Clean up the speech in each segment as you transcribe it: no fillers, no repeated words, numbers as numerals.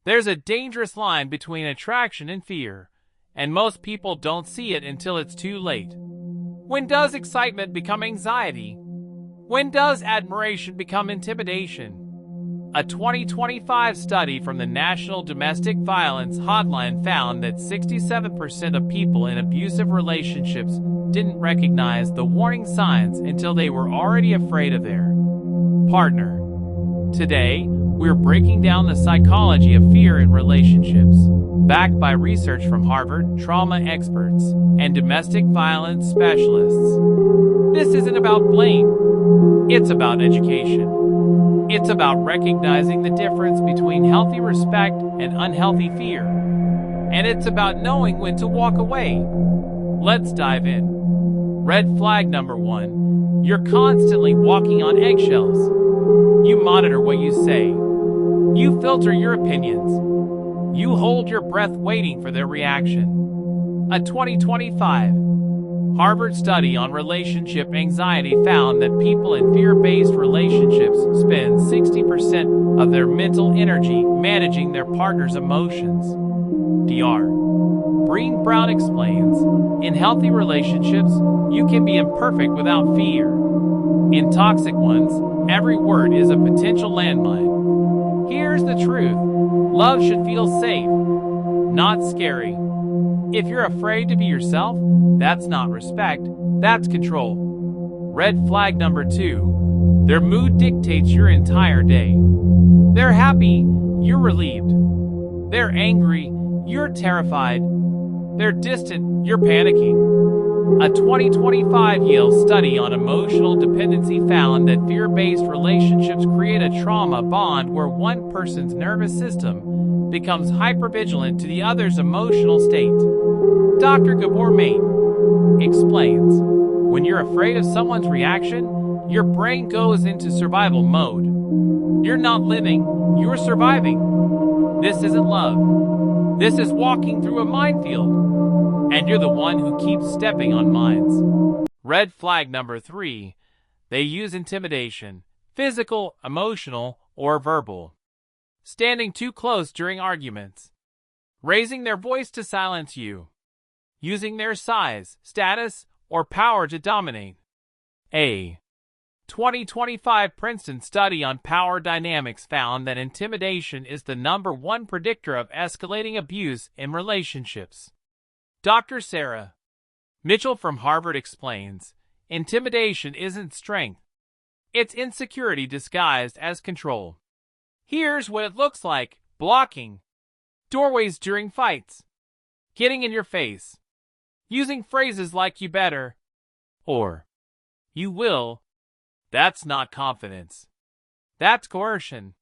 There's a dangerous line between attraction and fear, and most people don't see it until it's too late. When does excitement become anxiety? When does admiration become intimidation? A 2025 study from the National Domestic Violence Hotline found that 67% of people in abusive relationships didn't recognize the warning signs until they were already afraid of their partner. Today, we're breaking down the psychology of fear in relationships, backed by research from Harvard, trauma experts, and domestic violence specialists. This isn't about blame. It's about education. It's about recognizing the difference between healthy respect and unhealthy fear. And it's about knowing when to walk away. Let's dive in. Red flag number 1. You're constantly walking on eggshells. You monitor what you say. You filter your opinions. You hold your breath waiting for their reaction. A 2025 Harvard study on relationship anxiety found that people in fear-based relationships spend 60% of their mental energy managing their partner's emotions. Dr. Brené Brown explains, in healthy relationships, you can be imperfect without fear. In toxic ones, every word is a potential landmine. Here's the truth. Love should feel safe, not scary. If you're afraid to be yourself, that's not respect, that's control. Red flag number 2. Their mood dictates your entire day. They're happy, you're relieved. They're angry, you're terrified. They're distant, you're panicking. A 2025 Yale study on emotional dependency found that fear-based relationships create a trauma bond where one person's nervous system becomes hypervigilant to the other's emotional state. Dr. Gabor Maté explains, when you're afraid of someone's reaction, your brain goes into survival mode. You're not living, you're surviving. This isn't love. This is walking through a minefield. And you're the one who keeps stepping on mines. Red flag number 3. They use intimidation, physical, emotional, or verbal. Standing too close during arguments. Raising their voice to silence you. Using their size, status, or power to dominate. A 2025 Princeton study on power dynamics found that intimidation is the #1 predictor of escalating abuse in relationships. Dr. Sarah Mitchell from Harvard explains, intimidation isn't strength. It's insecurity disguised as control. Here's what it looks like: blocking, doorways during fights, getting in your face, using phrases like you better, or you will. That's not confidence. That's coercion.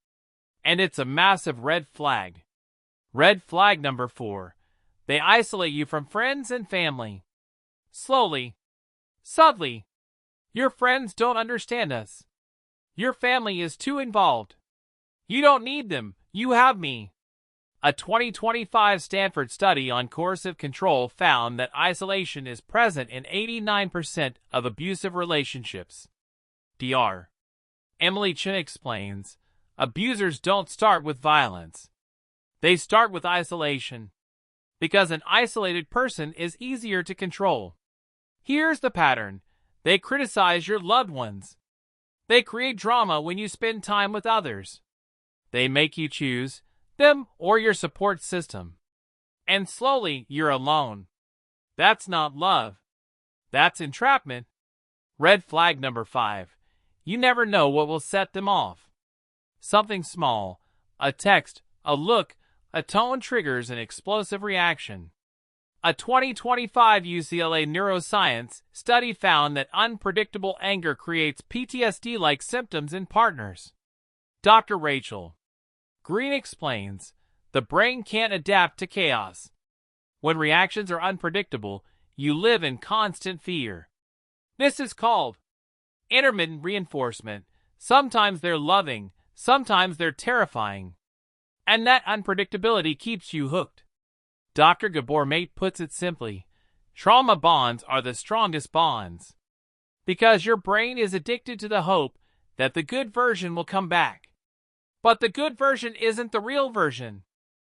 And it's a massive red flag. Red flag number 4. They isolate you from friends and family. Slowly, subtly. Your friends don't understand us. Your family is too involved. You don't need them. You have me. A 2025 Stanford study on coercive control found that isolation is present in 89% of abusive relationships. Dr. Emily Chen explains, abusers don't start with violence. They start with isolation. Because an isolated person is easier to control. Here's the pattern. They criticize your loved ones. They create drama when you spend time with others. They make you choose them or your support system. And slowly, you're alone. That's not love. That's entrapment. Red flag number 5. You never know what will set them off. Something small, a text, a look, a tone triggers an explosive reaction. A 2025 UCLA Neuroscience study found that unpredictable anger creates PTSD-like symptoms in partners. Dr. Rachel Green explains, the brain can't adapt to chaos. When reactions are unpredictable, you live in constant fear. This is called intermittent reinforcement. Sometimes they're loving, sometimes they're terrifying. And that unpredictability keeps you hooked. Dr. Gabor Maté puts it simply, trauma bonds are the strongest bonds. Because your brain is addicted to the hope that the good version will come back. But the good version isn't the real version.